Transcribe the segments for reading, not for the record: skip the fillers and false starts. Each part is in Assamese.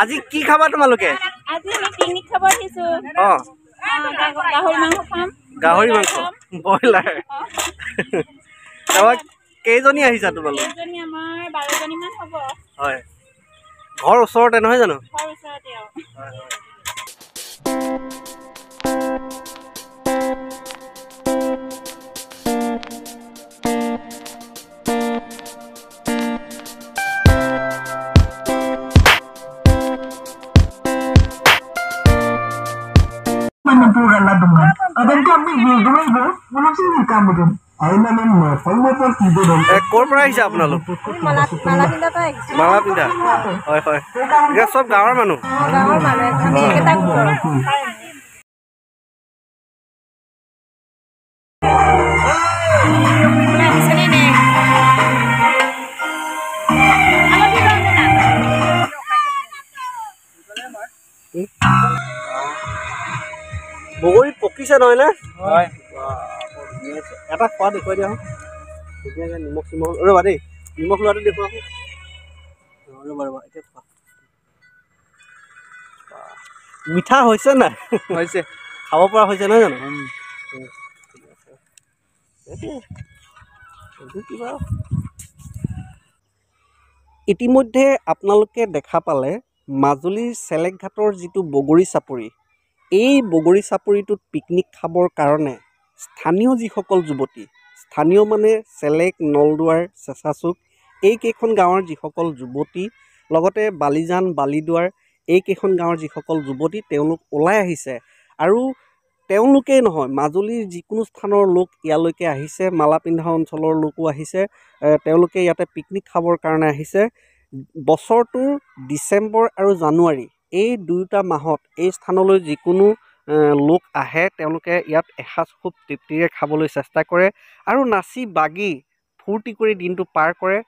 আজি কি খাবা তোমালোকে? আজি আমি পিকনিক খাব আহিছো। গাহৰি মাংস খাম। গাহৰি মাংস ব্ৰইলাৰ। তাৰপৰা কেইজনী আহিছা তোমালোক? কেইজনী আমাৰ 12 জনী মান হ'ব। হয়, ঘৰ ওচৰতে নহয় জানো? ঘৰ ওচৰতে। ক'ৰ পৰা আহিছে আপোনালোক? মালাপিন্ধা। হয় হয়, এতিয়া চব গাঁৱৰ মানুহ। বগৰী পকিছে নহয় নে? হয়, এটা খোৱা দেখুৱাই দিয়া ধুনীয়াকৈ নিমখ চিমখ ৰ'বা দেই, নিমখ লোৱাটো দেখুৱাওক। ৰ'বা ৰ'বা, এতিয়া খোৱা। মিঠা হৈছে নাই? হৈছে, খাব পৰা হৈছে নহয় জানো? কিবা ইতিমধ্যে আপোনালোকে দেখা পালে মাজুলীৰ চেলেকঘাটৰ যিটো বগৰী চাপৰি, এই বগৰী চাপৰিটোত পিকনিক খাবৰ কাৰণে স্থানীয় যিসকল যুৱতী, স্থানীয় মানে চেলেক, নলদুৱাৰ, চেঁচাচুক এইকেইখন গাঁৱৰ যিসকল যুৱতী, লগতে বালিজান, বালিদুৱাৰ এইকেইখন গাঁৱৰ যিসকল যুৱতী তেওঁলোক ওলাই আহিছে। আৰু তেওঁলোকেই নহয়, মাজুলীৰ যিকোনো স্থানৰ লোক ইয়ালৈকে আহিছে, মালাপিন্ধা অঞ্চলৰ লোকো আহিছে। তেওঁলোকে ইয়াতে পিকনিক খাবৰ কাৰণে আহিছে। বছৰটোৰ ডিচেম্বৰ আৰু জানুৱাৰী এই দুয়োটা মাহত এই স্থানলৈ যিকোনো লোক আহে, তেওঁলোকে ইয়াত এসাঁজ খুব তৃপ্তিৰে খাবলৈ চেষ্টা কৰে আৰু নাচি বাগি ফূৰ্তি কৰি দিনটো পাৰ কৰে।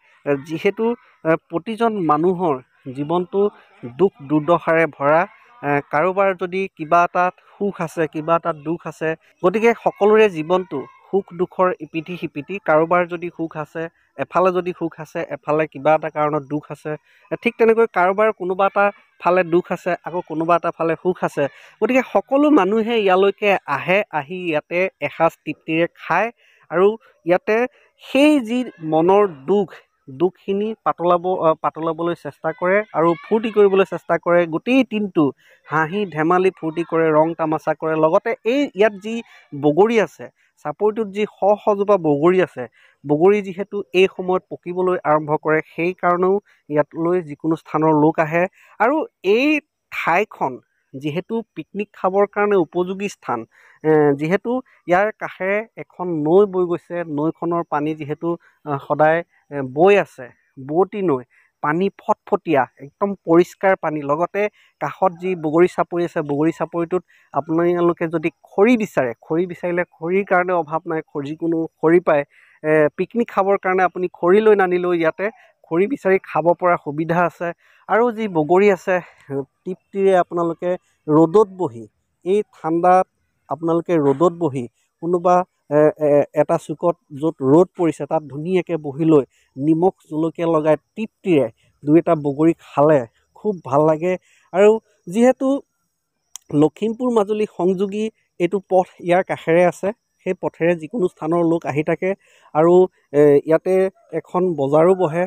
যিহেতু প্ৰতিজন মানুহৰ জীৱনটো দুখ দুৰ্দশাৰে ভৰা, কাৰোবাৰ যদি কিবা এটাত সুখ আছে, কিবা এটাত দুখ আছে, গতিকে সকলোৰে জীৱনটো সুখ দুখৰ ইপিঠি সিপিঠি। কাৰোবাৰ যদি সুখ আছে, এফালে যদি সুখ আছে, এফালে কিবা এটা কাৰণত দুখ আছে। ঠিক তেনেকৈ কাৰোবাৰ কোনোবা এটা ফালে দুখ আছে, আকৌ কোনোবা এটা ফালে সুখ আছে। গতিকে সকলো মানুহে ইয়ালৈকে আহে, আহি ইয়াতে এসাঁজ তৃপ্তিৰে খায় আৰু ইয়াতে সেই যি মনৰ দুখখিনি পাতলাবলৈ চেষ্টা কৰে আৰু ফূৰ্তি কৰিবলৈ চেষ্টা কৰে। গোটেই দিনটো হাঁহি ধেমালি ফূৰ্তি কৰে, ৰং তামাচা কৰে। লগতে ইয়াত যি বগৰী আছে, চাপৰিটোত যি শজোপা বগৰী আছে, বগৰী যিহেতু এই সময়ত পকিবলৈ আৰম্ভ কৰে, সেই কাৰণেও ইয়াতলৈ যিকোনো স্থানৰ লোক আহে। আৰু এই ঠাইখন যিহেতু পিকনিক খাবৰ কাৰণে উপযোগী স্থান, যিহেতু ইয়াৰ কাষেৰে এখন নৈ বৈ গৈছে, নৈখনৰ পানী যিহেতু সদায় বৈ আছে, বোৱতী নৈ, পানী ফটফটীয়া, একদম পৰিষ্কাৰ পানী। লগতে কাষত যি বগৰী চাপৰি আছে, বগৰী চাপৰিটোত আপোনালোকে যদি খৰি বিচাৰিলে খৰিৰ কাৰণে অভাৱ নাই, যিকোনো খৰি পায়। পিকনিক খাবৰ কাৰণে আপুনি খৰি লৈ নানিলেও ইয়াতে খৰি বিচাৰি খাব পৰা সুবিধা আছে। আৰু যি বগৰী আছে, তৃপ্তিৰে আপোনালোকে ৰ'দত বহি, এই ঠাণ্ডাত আপোনালোকে ৰ'দত বহি, কোনোবা এটা চুকত য'ত ৰ'দ পৰিছে তাত ধুনীয়াকৈ বহি লৈ নিমখ জলকীয়া লগাই তৃপ্তিৰে দুই এটা বগৰী খালে খুব ভাল লাগে। আৰু যিহেতু লখিমপুৰ মাজুলী সংযোগী এইটো পথ ইয়াৰ কাষেৰে আছে, সেই পথেৰে যিকোনো স্থানৰ লোক আহি থাকে। আৰু ইয়াতে এখন বজাৰো বহে,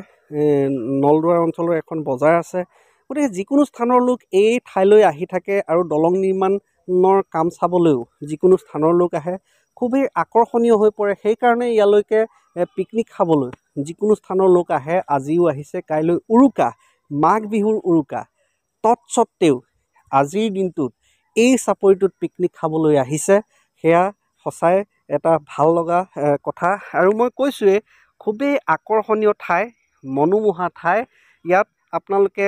নলদুৱাৰ অঞ্চলৰ এখন বজাৰ আছে। গতিকে যিকোনো স্থানৰ লোক এই ঠাইলৈ আহি থাকে আৰু দলং নিৰ্মাণৰ কাম চাবলৈও যিকোনো স্থানৰ লোক আহে, খুবেই আকৰ্ষণীয় হৈ পৰে। সেইকাৰণে ইয়ালৈকে পিকনিক খাবলৈ যিকোনো স্থানৰ লোক আহে। আজিও আহিছে, কাইলৈ উৰুকা, মাঘ বিহুৰ উৰুকা। তৎসত্ত্বেও আজিৰ দিনটোত এই চাপৰিটোত পিকনিক খাবলৈ আহিছে, সেয়া সঁচাই এটা ভাল লগা কথা। আৰু মই কৈছোঁৱেই, খুবেই আকৰ্ষণীয় ঠাই, মনোমোহা ঠাই। ইয়াত আপোনালোকে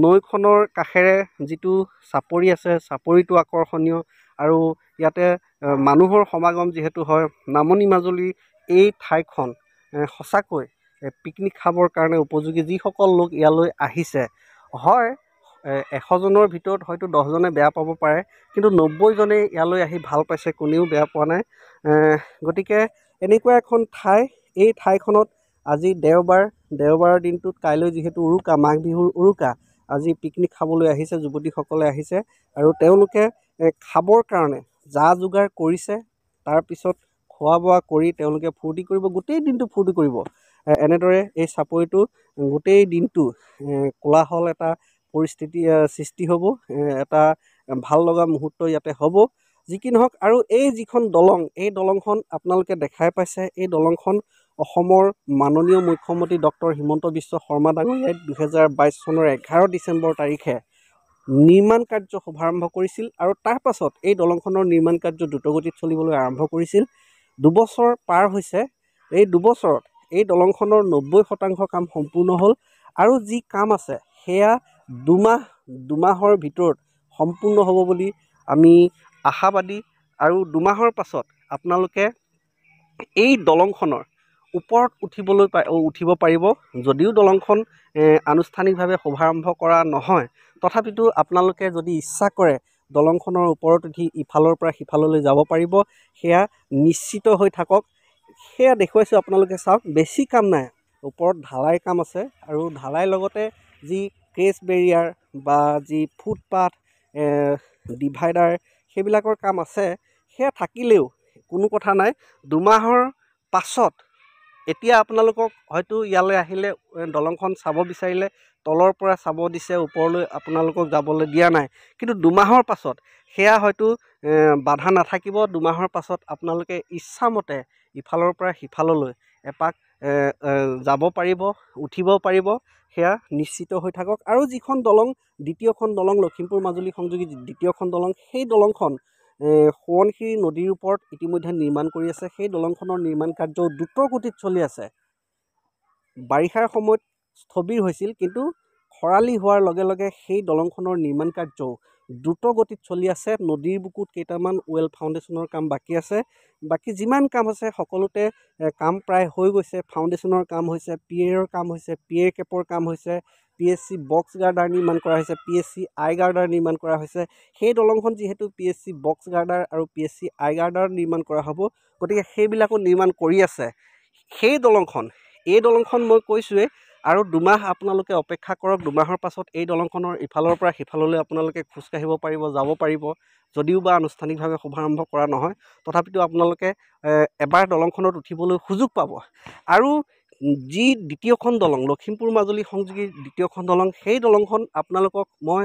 নৈখনৰ কাষেৰে যিটো চাপৰি আছে, চাপৰিটো আকৰ্ষণীয়। আৰু ইয়াতে মানুহৰ সমাগম যিহেতু হয়, নামনি মাজুলী এই ঠাইখন সঁচাকৈ পিকনিক খাবৰ কাৰণে উপযোগী। যিসকল লোক ইয়ালৈ আহিছে, হয় 100 জনৰ ভিতৰত হয়তো 10 জনে বেয়া পাব পাৰে, কিন্তু 90 জনে ইয়ালৈ আহি ভাল পাইছে, কোনেও বেয়া পোৱা নাই। গতিকে এনেকুৱা এখন ঠাই, এই ঠাইখনত আজি দেওবাৰৰ দিনটোত কাইলৈ যিহেতু উৰুকা, মাঘ বিহুৰ উৰুকা, আজি পিকনিক খাবলৈ আহিছে, যুৱতীসকলে আহিছে আৰু তেওঁলোকে খাবৰ কাৰণে যা যোগাৰ কৰিছে। তাৰপিছত খোৱা বোৱা কৰি তেওঁলোকে ফূৰ্তি কৰিব, গোটেই দিনটো ফূৰ্তি কৰিব। এনেদৰে এই চাপৰিটো গোটেই দিনটো কোলাহল এটা পৰিস্থিতি সৃষ্টি হ'ব, এটা ভাল লগা মুহূৰ্ত ইয়াতে হ'ব। যি কি নহওক, আৰু এই যিখন দলং, এই দলংখন আপোনালোকে দেখাই পাইছে। এই দলংখন অসমৰ মাননীয় মুখ্যমন্ত্ৰী ডক্টৰ হিমন্ত বিশ্ব শৰ্মা ডাঙৰীয়াই 2022 চনৰ 11 ডিচেম্বৰ তাৰিখে নিৰ্মাণ কাৰ্য শুভাৰম্ভ কৰিছিল আৰু তাৰ পাছত এই দলংখনৰ নিৰ্মাণ কাৰ্য দ্ৰুতগতিত চলিবলৈ আৰম্ভ কৰিছিল। 2 বছৰ পাৰ হৈছে। এই 2 বছৰত এই দলংখনৰ 90% কাম সম্পূৰ্ণ হ'ল আৰু যি কাম আছে সেয়া দুমাহৰ ভিতৰত সম্পূৰ্ণ হ'ব বুলি আমি আশাবাদী। আৰু 2 মাহৰ পাছত আপোনালোকে এই দলংখনৰ ওপৰত উঠিব পাৰিব। যদিও দলংখন আনুষ্ঠানিকভাৱে শুভাৰম্ভ কৰা নহয়, তথাপিতো আপোনালোকে যদি ইচ্ছা কৰে দলংখনৰ ওপৰত উঠি ইফালৰ পৰা সিফাললৈ যাব পাৰিব। সেয়া নিশ্চিত হৈ থাকক। সেয়া দেখুৱাইছোঁ, আপোনালোকে চাওক। বেছি কাম নাই, ওপৰত ঢালাই কাম আছে আৰু ঢালাই লগতে যি ক্ৰেছ বেৰিয়াৰ বা যি ফুটপাথ, ডিভাইডাৰ, সেইবিলাকৰ কাম আছে। সেয়া থাকিলেও কোনো কথা নাই। 2 মাহৰ পাছত এতিয়া আপোনালোকক হয়তো ইয়ালৈ আহিলে দলংখন চাব বিচাৰিলে তলৰ পৰা চাব দিছে, ওপৰলৈ আপোনালোকক যাবলৈ দিয়া নাই। কিন্তু 2 মাহৰ পাছত সেয়া হয়তো বাধা নাথাকিব। 2 মাহৰ পাছত আপোনালোকে ইচ্ছামতে ইফালৰ পৰা সিফাললৈ এপাক যাব পাৰিব, উঠিব পাৰিব। সেয়া নিশ্চিত হৈ থাকক। আৰু যিখন দলং, দ্বিতীয়খন দলং, লখিমপুৰ মাজুলী সংযোগী দ্বিতীয়খন দলং, সেই দলংখন সোৱণশিৰি নদীৰ ওপৰত ইতিমধ্যে নিৰ্মাণ কৰি আছে। সেই দলংখনৰ নিৰ্মাণ কাৰ্য দ্ৰুত গতিত চলি আছে। বাৰিষাৰ সময়ত স্থবিৰ হৈছিল, কিন্তু খৰালি হোৱাৰ লগে লগে সেই দলংখনৰ নিৰ্মাণ কাৰ্যও দ্ৰুত গতিত চলি আছে। নদীৰ বুকুত কেইটামান ৱেল ফাউণ্ডেশ্যনৰ কাম বাকী আছে। বাকী যিমান কাম আছে সকলোতে কাম প্ৰায় হৈ গৈছে। ফাউণ্ডেশ্যনৰ কাম হৈছে, পিয়েৰৰ কাম হৈছে, পিয়েৰ কেপৰ কাম হৈছে, PSC বক্স গাৰ্ডাৰ নিৰ্মাণ কৰা হৈছে, PSC আই গাৰ্ডাৰ নিৰ্মাণ কৰা হৈছে। সেই দলংখন যিহেতু PSC বক্স গাৰ্ডাৰ আৰু PSC আই গাৰ্ডাৰ নিৰ্মাণ কৰা হ'ব, গতিকে সেইবিলাকো নিৰ্মাণ কৰি আছে। সেই দলংখন, এই দলংখন মই কৈছোঁৱেই, আৰু 2 মাহ আপোনালোকে অপেক্ষা কৰক। 2 মাহৰ পাছত এই দলংখনৰ ইফালৰ পৰা সিফাললৈ আপোনালোকে খোজকাঢ়িব পাৰিব, যাব পাৰিব। যদিও বা আনুষ্ঠানিকভাৱে শুভাৰম্ভ কৰা নহয়, তথাপিতো আপোনালোকে এবাৰ দলংখনত উঠিবলৈ সুযোগ পাব। আৰু যি দ্বিতীয়খন দলং, লখিমপুৰ মাজুলী সংযোগী দ্বিতীয়খন দলং, সেই দলংখন আপোনালোকক মই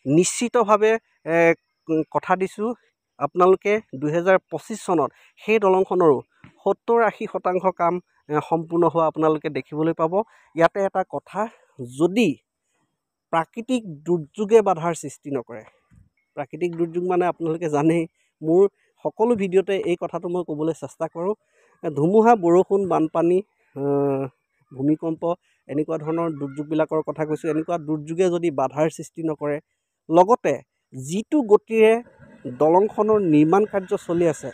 নিশ্চিতভাৱে কথা দিছোঁ, আপোনালোকে 2025 চনত সেই দলংখনৰো 70-80% কাম সম্পূৰ্ণ হোৱা আপোনালোকে দেখিবলৈ পাব। ইয়াতে এটা কথা, যদি প্ৰাকৃতিক দুৰ্যোগে বাধাৰ সৃষ্টি নকৰে, প্ৰাকৃতিক দুৰ্যোগ মানে আপোনালোকে জানেই, মোৰ সকলো ভিডিঅ'তে এই কথাটো মই ক'বলৈ চেষ্টা কৰোঁ। ধুমুহা, বৰষুণ, বানপানী, ভূমিকম্প, এনেকুৱা ধৰণৰ দুৰ্যোগবিলাকৰ কথা কৈছোঁ। এনেকুৱা দুৰ্যোগে যদি বাধাৰ সৃষ্টি নকৰে, লগতে যিটো গতিৰে দলংখনৰ নিৰ্মাণ কাৰ্য চলি আছে,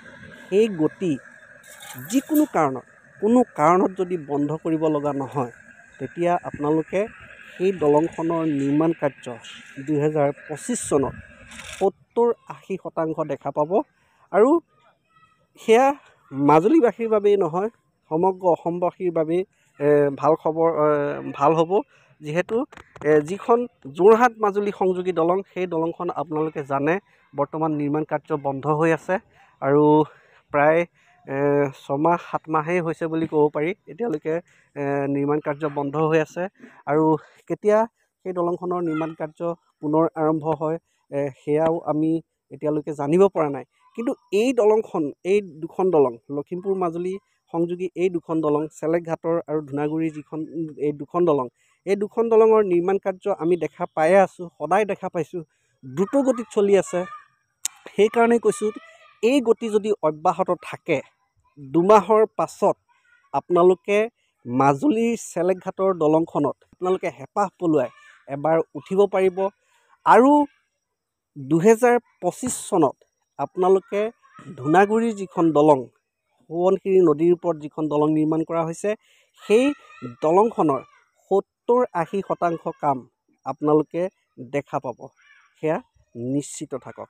সেই গতি যিকোনো কোনো কাৰণত যদি বন্ধ কৰিব লগা নহয়, তেতিয়া আপোনালোকে সেই দলংখনৰ নিৰ্মাণ কাৰ্য 2025 চনত 70-80% দেখা পাব। আৰু সেয়া মাজুলীবাসীৰ বাবেই নহয়, সমগ্ৰ অসমবাসীৰ বাবেই ভাল হ'ব। যিহেতু যিখন যোৰহাট মাজুলী সংযোগী দলং, সেই দলংখন আপোনালোকে জানে বৰ্তমান নিৰ্মাণ কাৰ্য বন্ধ হৈ আছে আৰু প্ৰায় 6-7 মাহেই হৈছে বুলি ক'ব পাৰি। এতিয়ালৈকে নিৰ্মাণ কাৰ্য বন্ধ হৈ আছে আৰু কেতিয়া সেই দলংখনৰ নিৰ্মাণ কাৰ্য পুনৰ আৰম্ভ হয় সেয়াও আমি এতিয়ালৈকে জানিব পৰা নাই। কিন্তু এই দুখন দলং, লখিমপুৰ মাজুলী সংযোগী এই দুখন দলং, চেলেকঘাটৰ আৰু ধূনাগুৰিৰ এই দুখন দলঙৰ নিৰ্মাণ কাৰ্য আমি দেখা পায়ে আছোঁ, সদায় দেখা পাইছোঁ, দ্ৰুত গতিত চলি আছে। সেইকাৰণেই কৈছোঁ, এই গতি যদি অব্যাহত থাকে, 2 মাহৰ পাছত আপোনালোকে মাজুলীৰ চেলেকঘাটৰ দলংখনত আপোনালোকে হেঁপাহ পলুৱাই এবাৰ উঠিব পাৰিব। আৰু 2025 চনত আপোনালোকে ধূনাগুৰিৰ যিখন দলং, সোৱণশিৰি নদীৰ ওপৰত যিখন দলং নিৰ্মাণ কৰা হৈছে, সেই দলংখনৰ 70-80% কাম আপোনালোকে দেখা পাব। সেয়া নিশ্চিত থাকক।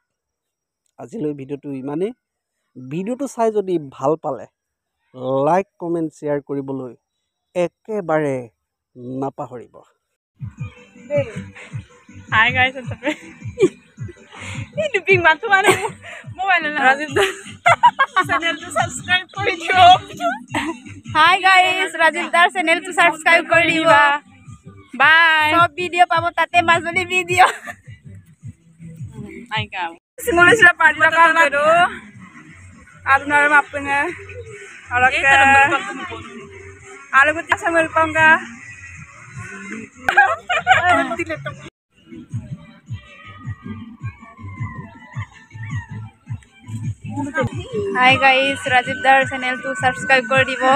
আজিলৈ ভিডিঅ'টো ইমানেই। ভিডিঅ'টো চাই যদি ভাল পালে লাইক কমেণ্ট শ্বেয়াৰ কৰিবলৈ একেবাৰে নাপাহৰিব। Hi guys, what's up? Ini ping batu mana mobile na Rajiv da channel to subscribe kori dibo. Hi guys, Rajiv dar channel to subscribe kori diba. Bye. Sob video pabo tate Majuli video. Ai ka. Simula sila party la kaam karo. Apnar apne alaka algo jasa mil paunga. Hi guys, Rajiv dar channel to subscribe kori dibo.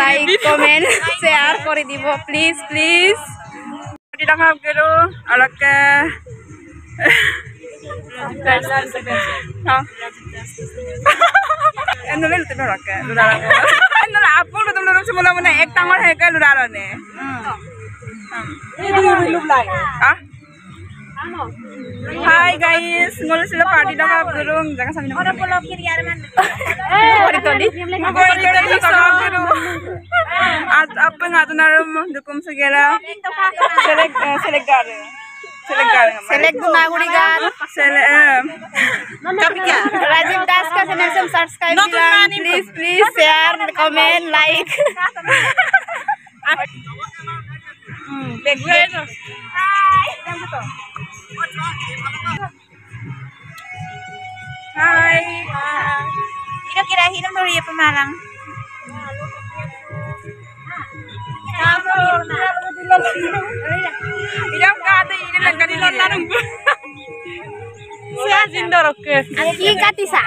Like, comment, share kori dibo, please, please. Party la kaam karo alaka Enole lutte bharaka ludara enole apur betul betul semula mana ek tangor hai ka ludara ne Hi guys, ngol sila party da ka gurung jaga sami na ora polo kiri ar man ori toli ka guru at apeng atunarum dukum segera select Gunaguri gan Rajiv Das ka channel se subscribe kiran please share comment like Hi Ino kira hinom dulu ya Pemalang Idam kata ini lagi di luar larang. Siapa sindorok ke? Anjing katisa.